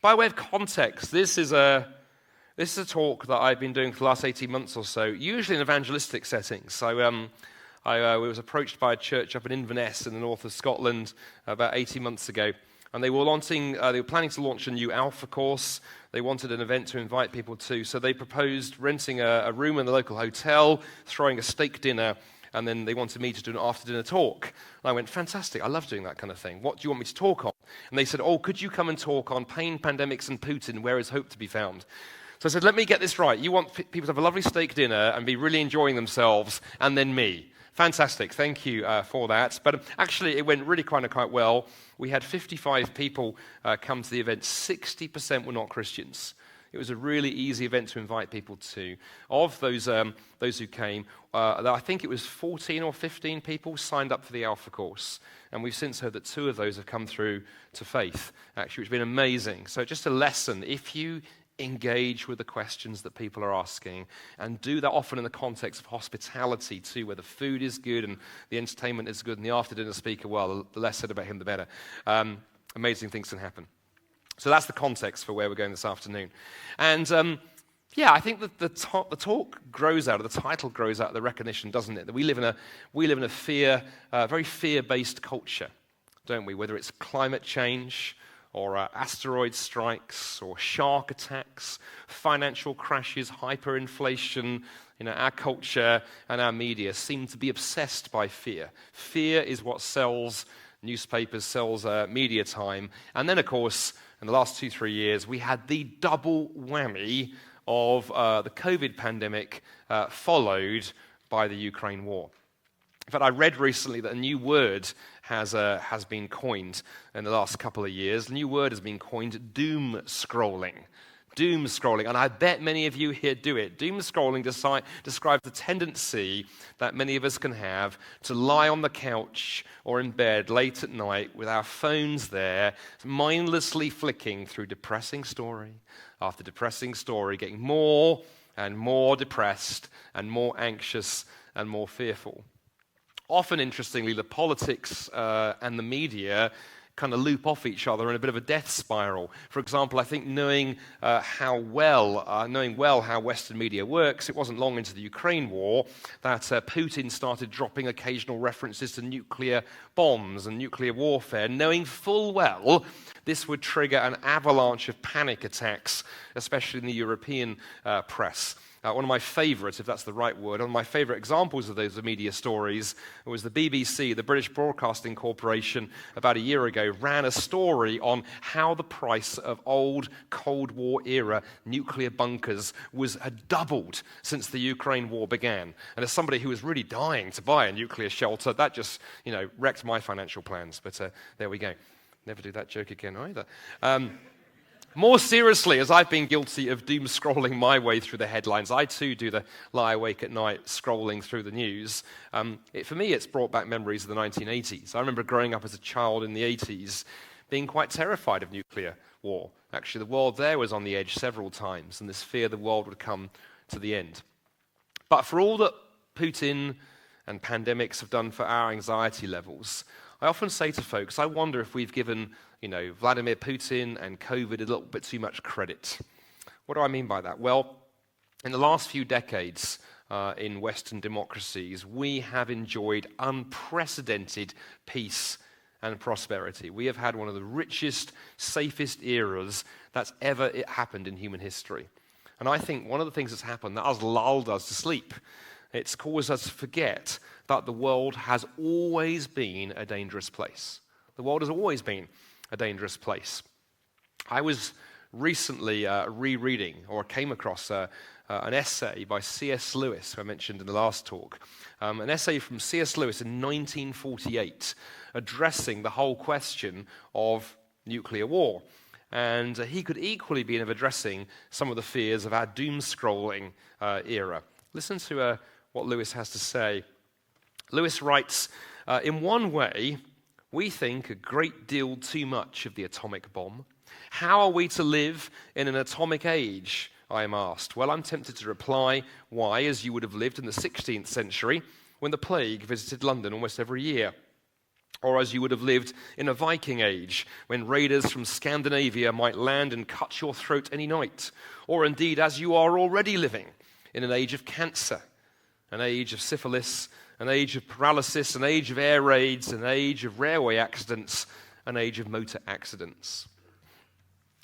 By way of context, this is a talk that I've been doing for the last 18 months or so, usually in evangelistic settings. So I was approached by a church up in Inverness in the north of Scotland about 18 months ago, and they were planning to launch a new Alpha course. They wanted an event to invite people to, so they proposed renting a room in the local hotel, throwing a steak dinner, and then they wanted me to do an after-dinner talk. And I went, fantastic, I love doing that kind of thing. What do you want me to talk on? And they said, could you come and talk on pain, pandemics, and Putin, where is hope to be found? So I said, let me get this right. You want people to have a lovely steak dinner and be really enjoying themselves, and then me. Fantastic, thank you for that. But actually, it went really quite well. We had 55 people come to the event. 60% were not Christians. It was a really easy event to invite people to. Of those who came, I think it was 14 or 15 people signed up for the Alpha course. And we've since heard that 2 of those have come through to faith, actually, which has been amazing. So just a lesson, if you engage with the questions that people are asking, and do that often in the context of hospitality too, where the food is good and the entertainment is good and the after-dinner speaker, well, the less said about him, the better. Amazing things can happen. So that's the context for where we're going this afternoon. And I think that the talk grows out of, the title grows out of the recognition, doesn't it? That we live in a very fear-based culture, don't we? Whether it's climate change, or asteroid strikes, or shark attacks, financial crashes, hyperinflation, our culture and our media seem to be obsessed by fear. Fear is what sells newspapers, sells media time. And then, of course, in the last 2-3 years, we had the double whammy of the COVID pandemic followed by the Ukraine war. In fact, I read recently that a new word has been coined in the last couple of years. The new word has been coined, doom scrolling. Doom scrolling, and I bet many of you here do it. Doom scrolling describes the tendency that many of us can have to lie on the couch or in bed late at night with our phones there, mindlessly flicking through depressing story after depressing story, getting more and more depressed and more anxious and more fearful. Often, interestingly, the politics and the media kind of loop off each other in a bit of a death spiral. For example, I think knowing well how Western media works, it wasn't long into the Ukraine war that Putin started dropping occasional references to nuclear bombs and nuclear warfare, knowing full well this would trigger an avalanche of panic attacks, especially in the European press. One of my favorites, if that's the right word, one of my favorite examples of those media stories was the BBC, the British Broadcasting Corporation, about a year ago, ran a story on how the price of old Cold War era nuclear bunkers had doubled since the Ukraine war began. And as somebody who was really dying to buy a nuclear shelter, that just, wrecked my financial plans. But there we go. Never do that joke again either. More seriously, as I've been guilty of doom scrolling my way through the headlines, I too do the lie awake at night scrolling through the news. For me, it's brought back memories of the 1980s. I remember growing up as a child in the 80s being quite terrified of nuclear war. Actually, the world there was on the edge several times, and this fear the world would come to the end. But for all that Putin and pandemics have done for our anxiety levels, I often say to folks, I wonder if we've given Vladimir Putin and COVID a little bit too much credit. What do I mean by that? Well, in the last few decades in Western democracies, we have enjoyed unprecedented peace and prosperity. We have had one of the richest, safest eras that's ever happened in human history. And I think one of the things that's happened that has lulled us to sleep, it's caused us to forget that the world has always been a dangerous place. The world has always been a dangerous place. I was recently rereading, or came across an essay by C.S. Lewis, who I mentioned in the last talk. An essay from C.S. Lewis in 1948, addressing the whole question of nuclear war. And he could equally be addressing some of the fears of our doom-scrolling era. Listen to what Lewis has to say. Lewis writes, in one way, we think a great deal too much of the atomic bomb. How are we to live in an atomic age, I am asked. Well, I'm tempted to reply, why, as you would have lived in the 16th century, when the plague visited London almost every year. or as you would have lived in a Viking age, when raiders from Scandinavia might land and cut your throat any night, or indeed as you are already living in an age of cancer, an age of syphilis, an age of paralysis, an age of air raids, an age of railway accidents, an age of motor accidents.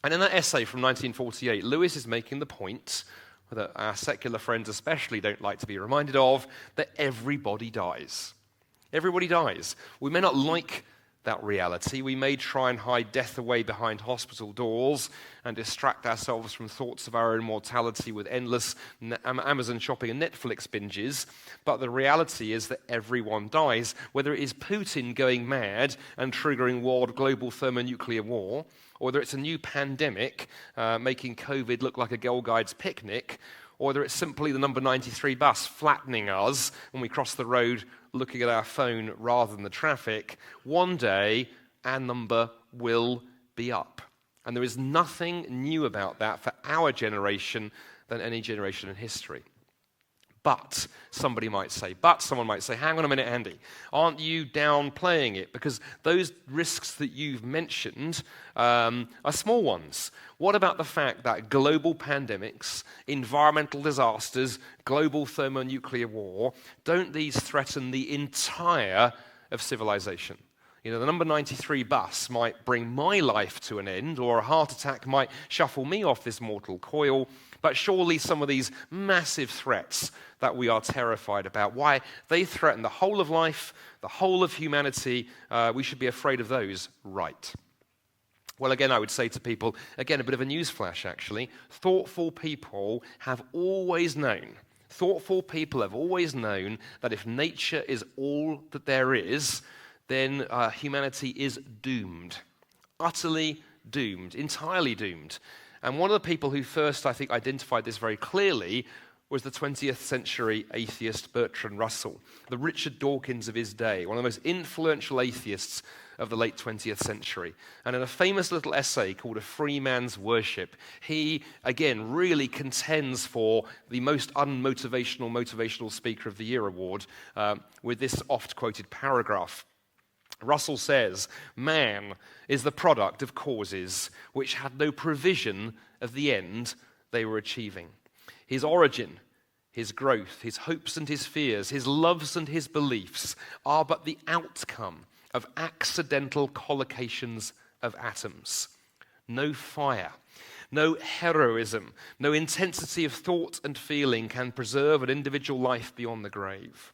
And in that essay from 1948, Lewis is making the point that our secular friends especially don't like to be reminded of, that everybody dies. Everybody dies. We may not like that reality. We may try and hide death away behind hospital doors and distract ourselves from thoughts of our own mortality with endless Amazon shopping and Netflix binges. But the reality is that everyone dies, whether it is Putin going mad and triggering world global thermonuclear war, or whether it's a new pandemic making COVID look like a Girl Guides picnic, or whether it's simply the number 93 bus flattening us when we cross the road looking at our phone rather than the traffic. One day, our number will be up. And there is nothing new about that for our generation than any generation in history. But, someone might say, hang on a minute, Andy, aren't you downplaying it? Because those risks that you've mentioned are small ones. What about the fact that global pandemics, environmental disasters, global thermonuclear war, don't these threaten the entire of civilization? You know, the number 93 bus might bring my life to an end, or a heart attack might shuffle me off this mortal coil, but surely some of these massive threats that we are terrified about, why they threaten the whole of life, the whole of humanity, we should be afraid of those, right? Well, again, I would say to people, again, a bit of a newsflash, actually. Thoughtful people have always known that if nature is all that there is, then humanity is doomed, utterly doomed, entirely doomed. And one of the people who first, I think, identified this very clearly was the 20th century atheist Bertrand Russell, the Richard Dawkins of his day, one of the most influential atheists of the late 20th century. And in a famous little essay called A Free Man's Worship, he, again, really contends for the most unmotivational Motivational Speaker of the Year award with this oft-quoted paragraph. Russell says, man is the product of causes which had no provision of the end they were achieving. His origin, his growth, his hopes and his fears, his loves and his beliefs are but the outcome of accidental collocations of atoms. No fire, no heroism, no intensity of thought and feeling can preserve an individual life beyond the grave.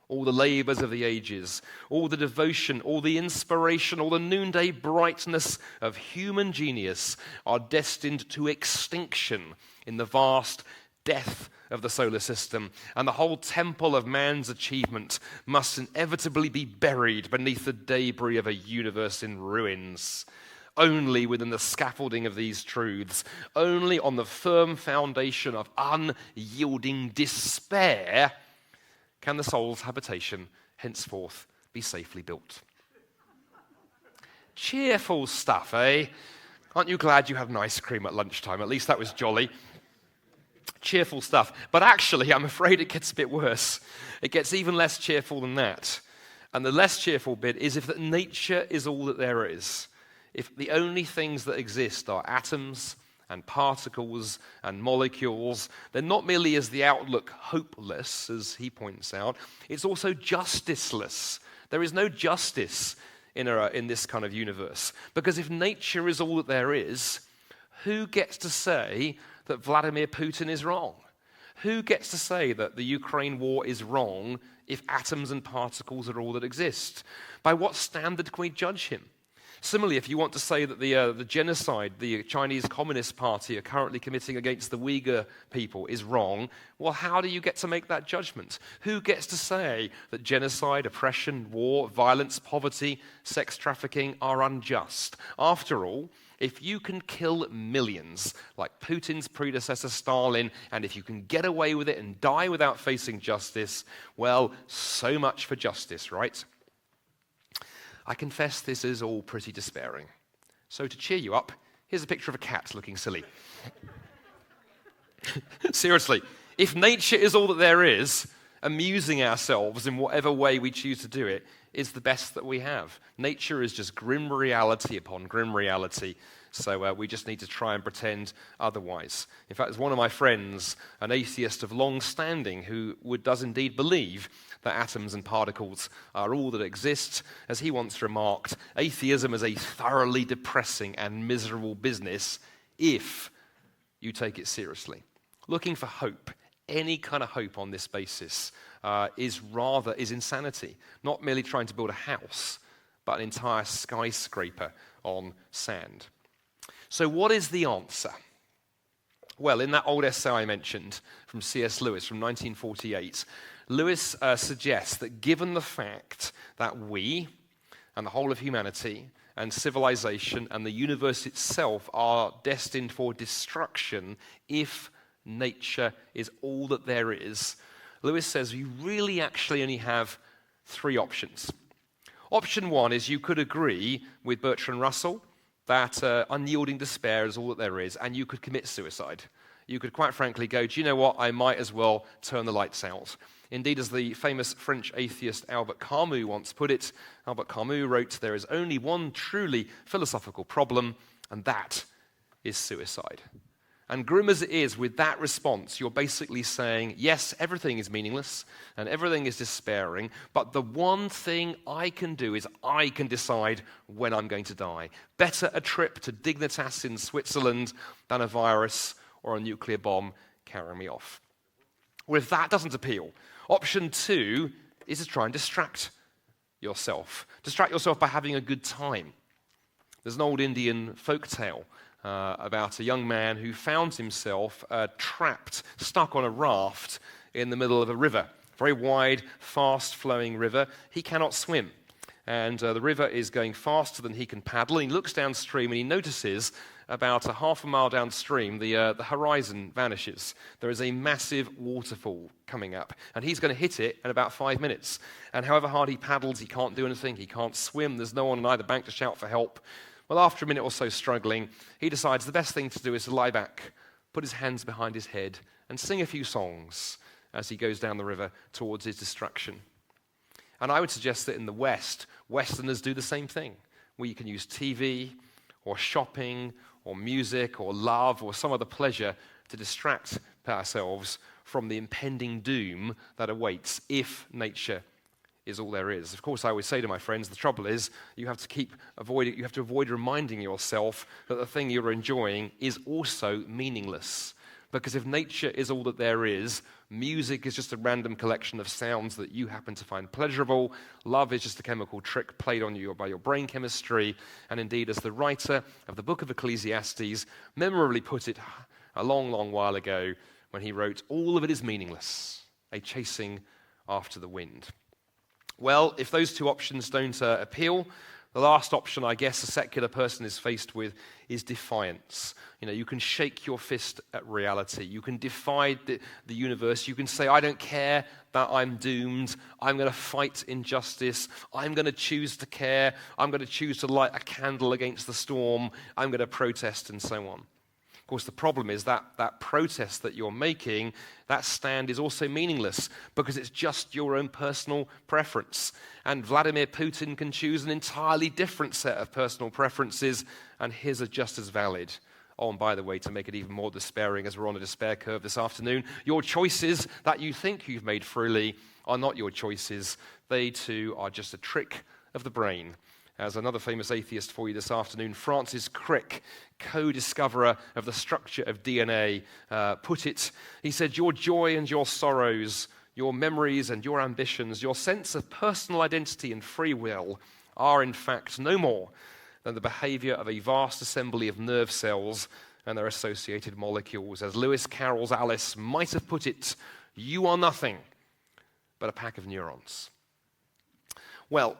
All the labors of the ages, all the devotion, all the inspiration, all the noonday brightness of human genius are destined to extinction in the vast death of the solar system, and the whole temple of man's achievement must inevitably be buried beneath the debris of a universe in ruins. Only within the scaffolding of these truths, only on the firm foundation of unyielding despair, can the soul's habitation henceforth be safely built. Cheerful stuff, eh? Aren't you glad you had an ice cream at lunchtime? At least that was jolly. Cheerful stuff. But actually, I'm afraid it gets a bit worse. It gets even less cheerful than that. And the less cheerful bit is if that nature is all that there is, if the only things that exist are atoms and particles and molecules, then not merely is the outlook hopeless, as he points out, it's also justiceless. There is no justice in this kind of universe. Because if nature is all that there is, who gets to say that Vladimir Putin is wrong? Who gets to say that the Ukraine war is wrong if atoms and particles are all that exist? By what standard can we judge him? Similarly, if you want to say that the genocide the Chinese Communist Party are currently committing against the Uyghur people is wrong, well, how do you get to make that judgment? Who gets to say that genocide, oppression, war, violence, poverty, sex trafficking are unjust? After all, if you can kill millions, like Putin's predecessor Stalin, and if you can get away with it and die without facing justice, well, so much for justice, right? I confess this is all pretty despairing. So to cheer you up, here's a picture of a cat looking silly. Seriously, if nature is all that there is, amusing ourselves in whatever way we choose to do it is the best that we have. Nature is just grim reality upon grim reality. So we just need to try and pretend otherwise. In fact, there's one of my friends, an atheist of long standing, who does indeed believe that atoms and particles are all that exist. As he once remarked, atheism is a thoroughly depressing and miserable business if you take it seriously. Looking for hope, any kind of hope on this basis, is insanity. Not merely trying to build a house, but an entire skyscraper on sand. So what is the answer? Well, in that old essay I mentioned from C.S. Lewis from 1948, Lewis suggests that given the fact that we and the whole of humanity and civilization and the universe itself are destined for destruction if nature is all that there is, Lewis says you really actually only have three options. Option one is you could agree with Bertrand Russell that unyielding despair is all that there is, and you could commit suicide. You could quite frankly go, do you know what, I might as well turn the lights out. Indeed, as the famous French atheist Albert Camus once put it, Albert Camus wrote, there is only one truly philosophical problem, and that is suicide. And grim as it is, with that response, you're basically saying, yes, everything is meaningless and everything is despairing, but the one thing I can do is I can decide when I'm going to die. Better a trip to Dignitas in Switzerland than a virus or a nuclear bomb carrying me off. Well, if that doesn't appeal, option two is to try and distract yourself. Distract yourself by having a good time. There's an old Indian folk tale about a young man who found himself trapped, stuck on a raft in the middle of a river. Very wide, fast-flowing river. He cannot swim. And the river is going faster than he can paddle. He looks downstream and he notices about a half a mile downstream, the horizon vanishes. There is a massive waterfall coming up, and he's going to hit it in about 5 minutes. And however hard he paddles, he can't do anything. He can't swim. There's no one on either bank to shout for help. Well, after a minute or so struggling, he decides the best thing to do is to lie back, put his hands behind his head, and sing a few songs as he goes down the river towards his destruction. And I would suggest that in the West, Westerners do the same thing, where you can use TV or shopping or music or love or some other pleasure to distract ourselves from the impending doom that awaits if nature is all there is. Of course, I always say to my friends, the trouble is you have to avoid reminding yourself that the thing you're enjoying is also meaningless. Because if nature is all that there is, music is just a random collection of sounds that you happen to find pleasurable, love is just a chemical trick played on you by your brain chemistry, and indeed, as the writer of the book of Ecclesiastes memorably put it a long, long while ago when he wrote, all of it is meaningless, a chasing after the wind. Well, if those two options don't appeal, the last option, I guess, a secular person is faced with is defiance. You can shake your fist at reality. You can defy the universe. You can say, I don't care that I'm doomed. I'm going to fight injustice. I'm going to choose to care. I'm going to choose to light a candle against the storm. I'm going to protest and so on. Of course, the problem is that protest that you're making, that stand is also meaningless because it's just your own personal preference. And Vladimir Putin can choose an entirely different set of personal preferences, and his are just as valid. Oh, and by the way, to make it even more despairing, as we're on a despair curve this afternoon, your choices that you think you've made freely are not your choices. They too are just a trick of the brain. As another famous atheist for you this afternoon, Francis Crick, co-discoverer of the structure of DNA, put it. He said, your joy and your sorrows, your memories and your ambitions, your sense of personal identity and free will are in fact no more than the behavior of a vast assembly of nerve cells and their associated molecules. As Lewis Carroll's Alice might have put it, you are nothing but a pack of neurons. Well,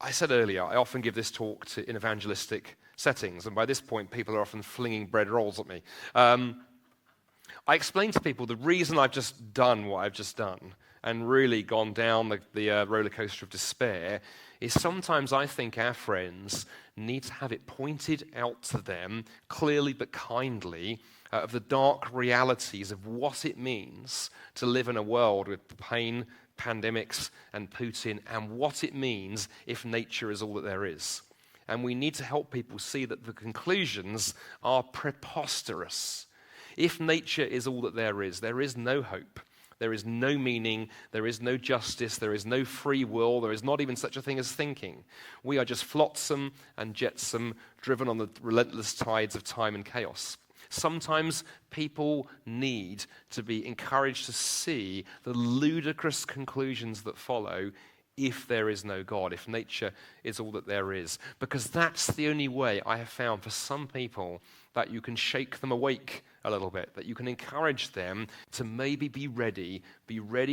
I said earlier, I often give this talk in evangelistic settings, and by this point, people are often flinging bread rolls at me. I explain to people the reason I've just done what I've just done and really gone down the roller coaster of despair is sometimes I think our friends need to have it pointed out to them, clearly but kindly, of the dark realities of what it means to live in a world with pain, pandemics and Putin and what it means if nature is all that there is. And we need to help people see that the conclusions are preposterous. If nature is all that there is no hope. There is no meaning, there is no justice, there is no free will, there is not even such a thing as thinking. We are just flotsam and jetsam, driven on the relentless tides of time and chaos. Sometimes people need to be encouraged to see the ludicrous conclusions that follow if there is no God, if nature is all that there is. Because that's the only way I have found for some people that you can shake them awake a little bit, that you can encourage them to maybe be ready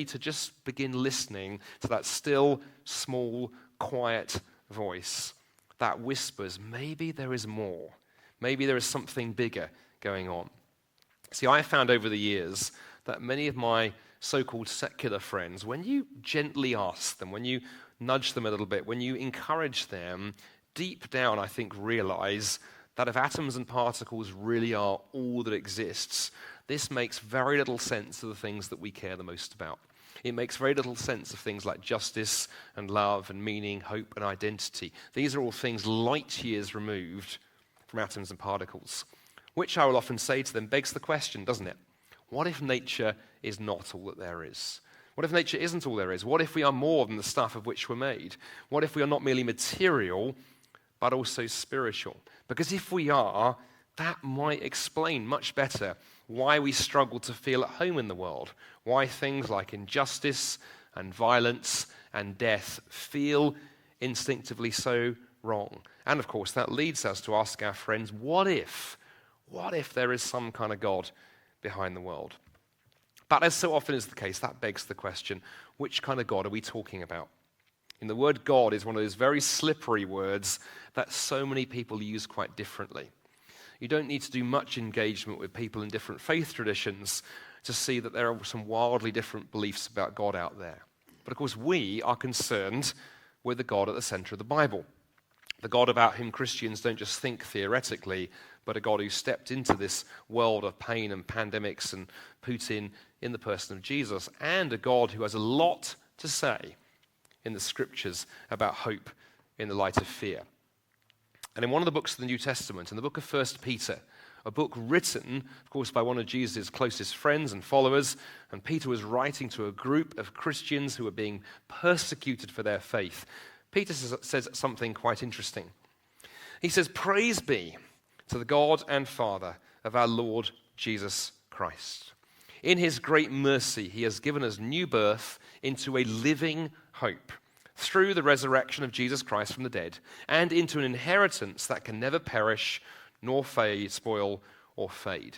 to just begin listening to that still, small, quiet voice that whispers, maybe there is more, maybe there is something bigger going on. See, I found over the years that many of my so-called secular friends, when you gently ask them, when you nudge them a little bit, when you encourage them, deep down I think realize that if atoms and particles really are all that exists, this makes very little sense of the things that we care the most about. It makes very little sense of things like justice and love and meaning, hope and identity. These are all things light years removed from atoms and particles, which I will often say to them begs the question, doesn't it? What if nature is not all that there is? What if nature isn't all there is? What if we are more than the stuff of which we're made? What if we are not merely material, but also spiritual? Because if we are, that might explain much better why we struggle to feel at home in the world, why things like injustice and violence and death feel instinctively so wrong. And of course, that leads us to ask our friends, what if there is some kind of God behind the world? But as so often is the case, that begs the question, which kind of God are we talking about? And the word God is one of those very slippery words that so many people use quite differently. You don't need to do much engagement with people in different faith traditions to see that there are some wildly different beliefs about God out there. But of course, we are concerned with the God at the center of the Bible. The God about whom Christians don't just think theoretically, but a God who stepped into this world of pain and pandemics and Putin in the person of Jesus, and a God who has a lot to say in the scriptures about hope in the light of fear. And in one of the books of the New Testament, in the book of 1 Peter, a book written, of course, by one of Jesus' closest friends and followers, and Peter was writing to a group of Christians who were being persecuted for their faith. Peter says something quite interesting. He says, "Praise be to the God and Father of our Lord Jesus Christ. In his great mercy, he has given us new birth into a living hope through the resurrection of Jesus Christ from the dead, and into an inheritance that can never perish, nor fade, spoil, or fade."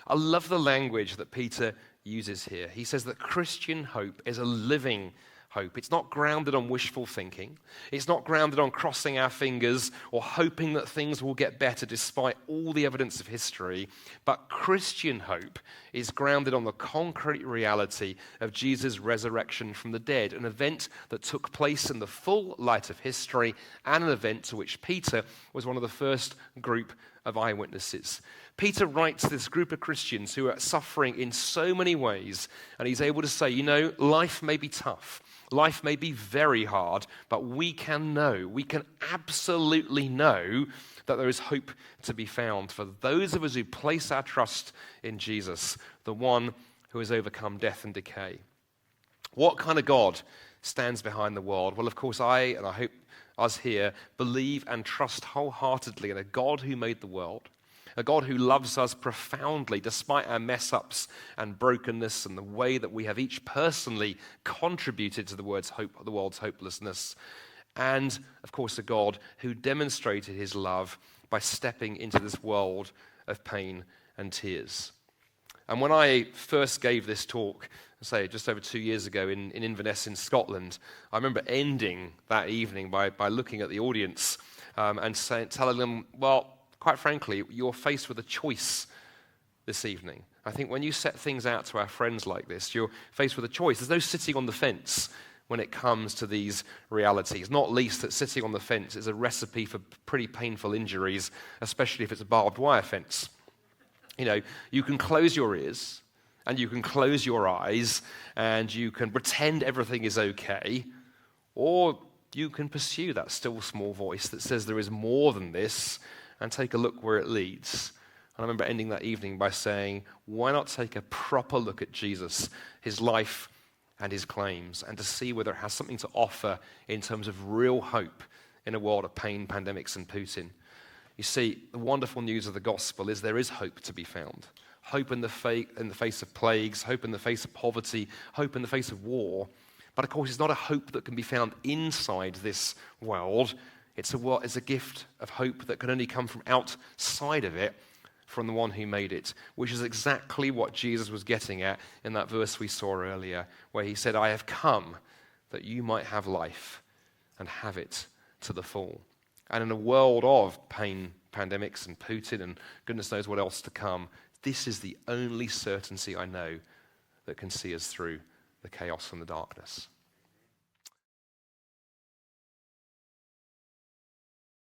I love the language that Peter uses here. He says that Christian hope is a living hope. It's not grounded on wishful thinking. It's not grounded on crossing our fingers or hoping that things will get better despite all the evidence of history. But Christian hope is grounded on the concrete reality of Jesus' resurrection from the dead, an event that took place in the full light of history and an event to which Peter was one of the first group of eyewitnesses. Peter writes to this group of Christians who are suffering in so many ways, and he's able to say, life may be tough. Life may be very hard, but we can absolutely know that there is hope to be found for those of us who place our trust in Jesus, the one who has overcome death and decay. What kind of God stands behind the world? Well, of course, I hope us here, believe and trust wholeheartedly in a God who made the world, a God who loves us profoundly despite our mess-ups and brokenness and the way that we have each personally contributed to the world's hopelessness. And, of course, a God who demonstrated his love by stepping into this world of pain and tears. And when I first gave this talk, say just over 2 years ago in Inverness in Scotland, I remember ending that evening by looking at the audience and telling them, well, quite frankly, you're faced with a choice this evening. I think when you set things out to our friends like this, you're faced with a choice. There's no sitting on the fence when it comes to these realities, not least that sitting on the fence is a recipe for pretty painful injuries, especially if it's a barbed wire fence. You can close your ears and you can close your eyes and you can pretend everything is okay, or you can pursue that still small voice that says there is more than this and take a look where it leads. And I remember ending that evening by saying, why not take a proper look at Jesus, his life and his claims, and to see whether it has something to offer in terms of real hope in a world of pain, pandemics, and Putin. You see, the wonderful news of the gospel is there is hope to be found. Hope in the face of plagues, hope in the face of poverty, hope in the face of war. But of course, it's not a hope that can be found inside this world. It's a gift of hope that can only come from outside of it, from the one who made it, which is exactly what Jesus was getting at in that verse we saw earlier, where he said, I have come that you might have life and have it to the full. And in a world of pain, pandemics, and Putin, and goodness knows what else to come, this is the only certainty I know that can see us through the chaos and the darkness.